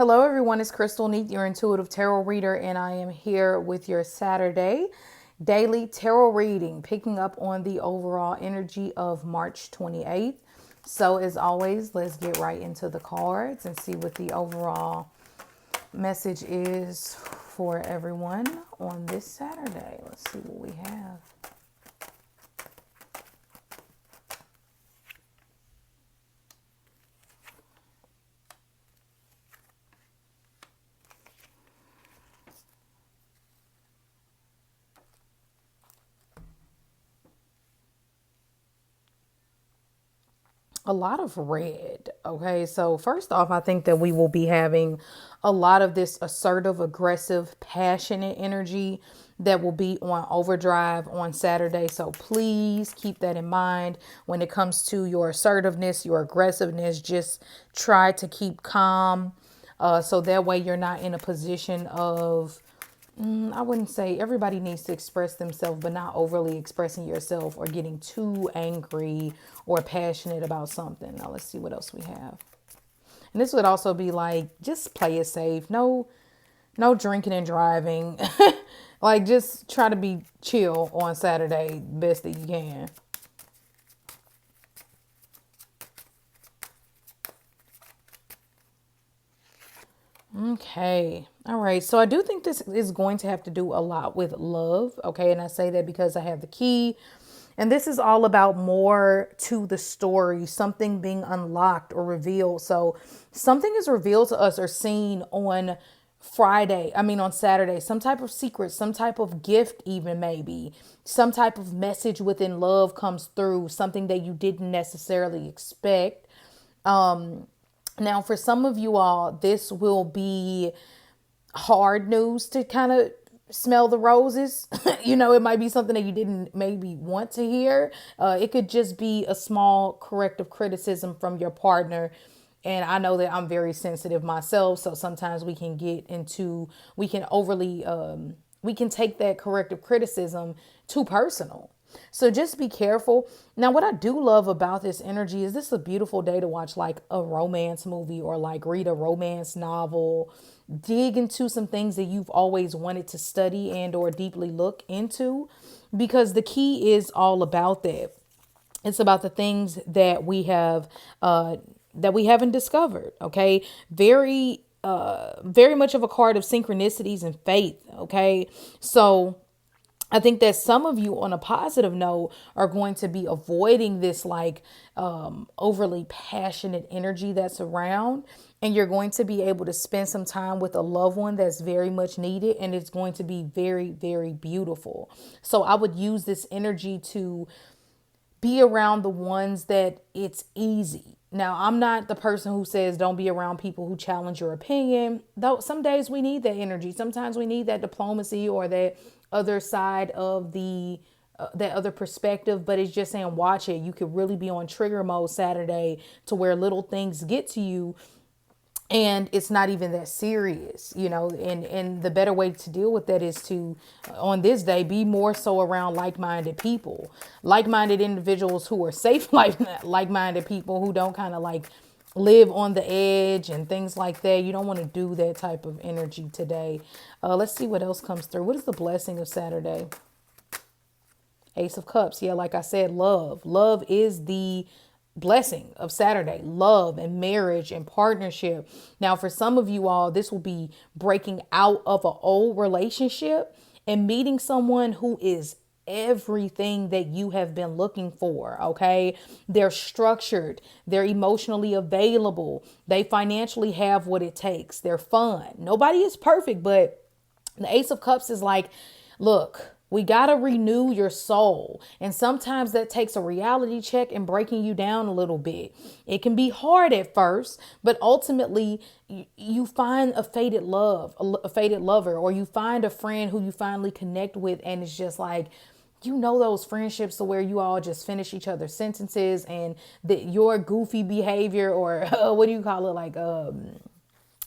Hello, everyone. It's Crystal Neat, your intuitive tarot reader, and I am here with your Saturday daily tarot reading, picking up on the overall energy of March 28th. So, as always, let's get right into the cards and see what the overall message is for everyone on this Saturday. Let's see what we have. A lot of red. Okay, so first off, I think that we will be having a lot of this assertive, aggressive, passionate energy that will be on overdrive on Saturday. So please keep that in mind when it comes to your assertiveness, your aggressiveness. Just try to keep calm, so that way you're not in a position of, I wouldn't say everybody needs to express themselves, but not overly expressing yourself or getting too angry or passionate about something. Now let's see what else we have. And this would also be like, just play it safe. No drinking and driving. Like, just try to be chill on Saturday best that you can. Okay. All right. So I do think this is going to have to do a lot with love. Okay. And I say that because I have the key. And this is all about more to the story, something being unlocked or revealed. So something is revealed to us or seen on on Saturday, some type of secret, some type of gift, even maybe some type of message within love comes through, something that you didn't necessarily expect. Now, for some of you all, this will be hard news to kind of smell the roses. It might be something that you didn't maybe want to hear. It could just be a small corrective criticism from your partner. And I know that I'm very sensitive myself. So sometimes we can overly, we can take that corrective criticism too personal. So just be careful. Now, what I do love about this energy is this is a beautiful day to watch like a romance movie or like read a romance novel, dig into some things that you've always wanted to study and or deeply look into, because the key is all about that. It's about the things that we haven't discovered. Okay, very much of a card of synchronicities and faith. Okay, so I think that some of you, on a positive note, are going to be avoiding this like overly passionate energy that's around. And you're going to be able to spend some time with a loved one that's very much needed. And it's going to be very, very beautiful. So I would use this energy to be around the ones that it's easy. Now, I'm not the person who says don't be around people who challenge your opinion. Though some days we need that energy. Sometimes we need that diplomacy or that other side of that other perspective. But it's just saying, watch it. You could really be on trigger mode Saturday to where little things get to you and it's not even that serious, and the better way to deal with that is to, on this day, be more so around like-minded people, like-minded individuals who are safe, like-minded people who don't kind of like live on the edge and things like that. You don't want to do that type of energy today. Let's see what else comes through. What is the blessing of Saturday? Ace of Cups. Yeah, like I said, love is the blessing of Saturday. Love and marriage and partnership. Now, for some of you all, this will be breaking out of an old relationship and meeting someone who is everything that you have been looking for. Okay, they're structured, they're emotionally available, they financially have what it takes, they're fun. Nobody is perfect, but the Ace of Cups is like, look, we got to renew your soul. And sometimes that takes a reality check and breaking you down a little bit. It can be hard at first, but ultimately you find a fated lover, or you find a friend who you finally connect with. And it's just like, those friendships to where you all just finish each other's sentences, and that your goofy behavior, or what do you call it? Like,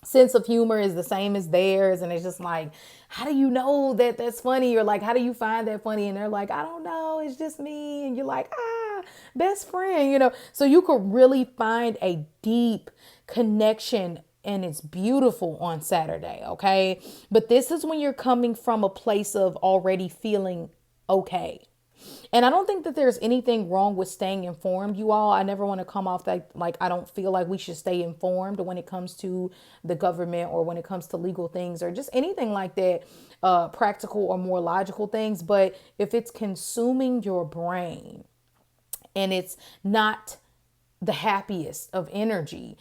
sense of humor is the same as theirs. And it's just like, how do you know that that's funny? Or like, how do you find that funny? And they're like, I don't know, it's just me. And you're like, best friend. So you could really find a deep connection and it's beautiful on Saturday, okay? But this is when you're coming from a place of already feeling okay. And I don't think that there's anything wrong with staying informed, you all. I never want to come off that like I don't feel like we should stay informed when it comes to the government or when it comes to legal things or just anything like that, practical or more logical things. But if it's consuming your brain and it's not the happiest of energy,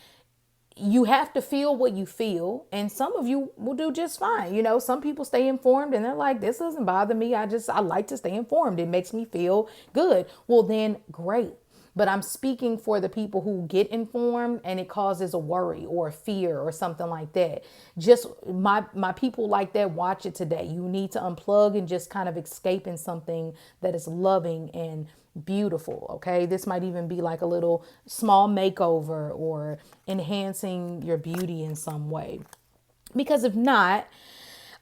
you have to feel what you feel, and some of you will do just fine. You know, some people stay informed and they're like, this doesn't bother me. I like to stay informed. It makes me feel good. Well, then great. But I'm speaking for the people who get informed and it causes a worry or a fear or something like that. Just my people like that, watch it today. You need to unplug and just kind of escape in something that is loving and beautiful. Okay, this might even be like a little small makeover or enhancing your beauty in some way, because if not,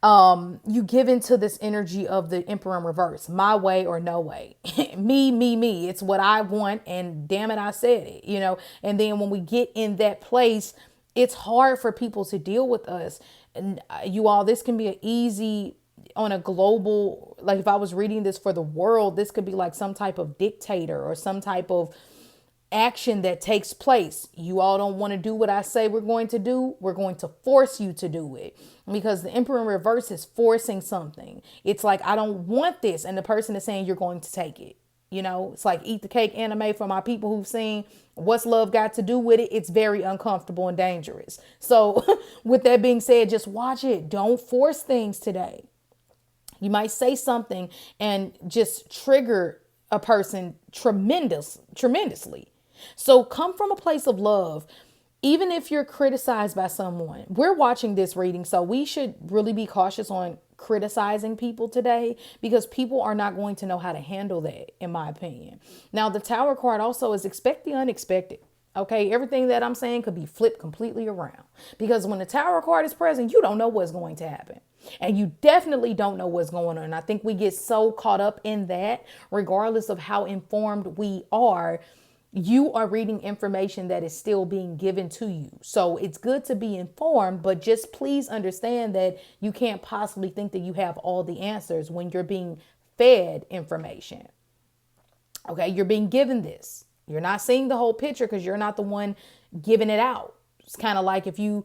you give into this energy of the emperor in reverse, my way or no way. Me, it's what I want, and damn it, I said it, you know. And then when we get in that place, it's hard for people to deal with us. And you all, this can be an easy, on a global, like if I was reading this for the world, this could be like some type of dictator or some type of action that takes place. You all don't want to do what I say we're going to do. We're going to force you to do it, because the emperor in reverse is forcing something. It's like, I don't want this. And the person is saying, you're going to take it. You know, it's like Eat the Cake anime for my people who've seen What's Love Got to Do with It. It's very uncomfortable and dangerous. So with that being said, just watch it. Don't force things today. You might say something and just trigger a person tremendously. So come from a place of love. Even if you're criticized by someone, we're watching this reading, so we should really be cautious on criticizing people today, because people are not going to know how to handle that, in my opinion. Now, the Tower card also is expect the unexpected. Okay, everything that I'm saying could be flipped completely around, because when the Tower card is present, you don't know what's going to happen. And you definitely don't know what's going on. I think we get so caught up in that, regardless of how informed we are, you are reading information that is still being given to you. So it's good to be informed, but just please understand that you can't possibly think that you have all the answers when you're being fed information. Okay, you're being given this. You're not seeing the whole picture because you're not the one giving it out. It's kind of like if you,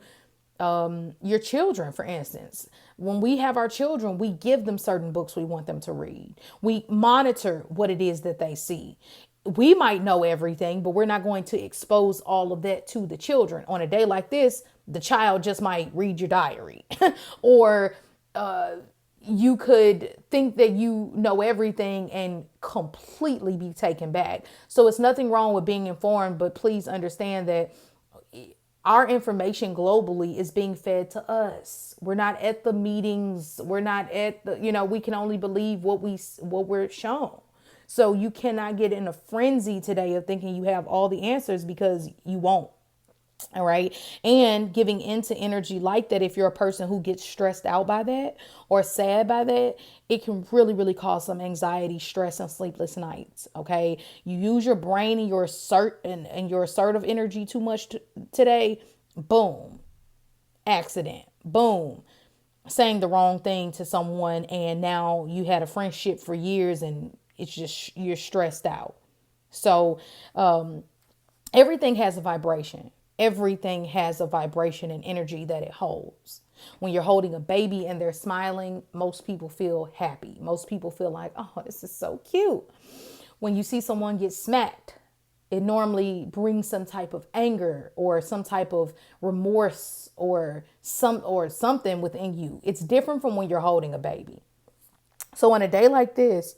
your children, for instance, when we have our children, we give them certain books we want them to read. We monitor what it is that they see. We might know everything, but we're not going to expose all of that to the children. On a day like this, the child just might read your diary or you could think that you know everything and completely be taken back. So it's nothing wrong with being informed, but please understand that our information globally is being fed to us. We're not at the meetings. We're not at the, we can only believe what we're shown. So you cannot get in a frenzy today of thinking you have all the answers, because you won't. All right. And giving into energy like that, if you're a person who gets stressed out by that or sad by that, it can really, really cause some anxiety, stress, and sleepless nights. Okay. You use your brain and your your assertive energy too much today. Boom. Accident. Boom. Saying the wrong thing to someone, and now you had a friendship for years and it's just, you're stressed out. So everything has a vibration. Everything has a vibration and energy that it holds. When you're holding a baby and they're smiling, most people feel happy. Most people feel like, oh, this is so cute. When you see someone get smacked, it normally brings some type of anger or some type of remorse or something within you. It's different from when you're holding a baby. So on a day like this,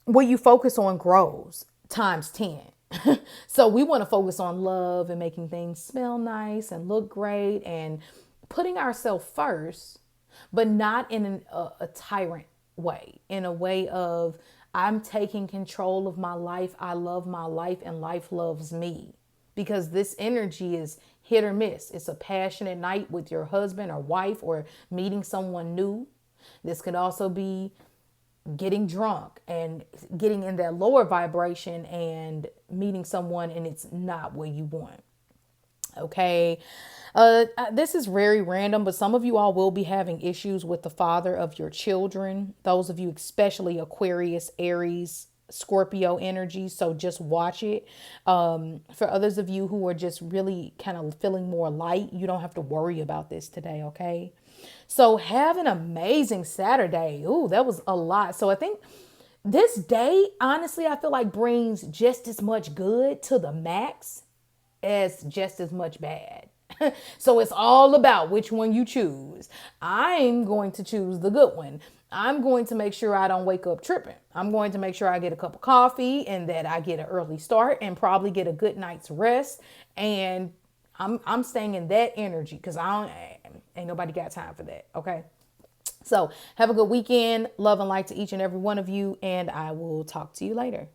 what you focus on grows times 10. So we want to focus on love and making things smell nice and look great and putting ourselves first, but not in a tyrant way, in a way of, I'm taking control of my life. I love my life and life loves me, because this energy is hit or miss. It's a passionate night with your husband or wife or meeting someone new. This could also be getting drunk and getting in that lower vibration and meeting someone and it's not what you want. Okay. This is very random, but some of you all will be having issues with the father of your children. Those of you, especially Aquarius, Aries, Scorpio energy. So just watch it. For others of you who are just really kind of feeling more light, you don't have to worry about this today. Okay. So have an amazing Saturday. Ooh, that was a lot. So I think this day, honestly, I feel like brings just as much good to the max as just as much bad. So it's all about which one you choose. I'm going to choose the good one. I'm going to make sure I don't wake up tripping. I'm going to make sure I get a cup of coffee and that I get an early start and probably get a good night's rest. And I'm staying in that energy because I don't ain't nobody got time for that. Okay. So have a good weekend. Love and light to each and every one of you, and I will talk to you later.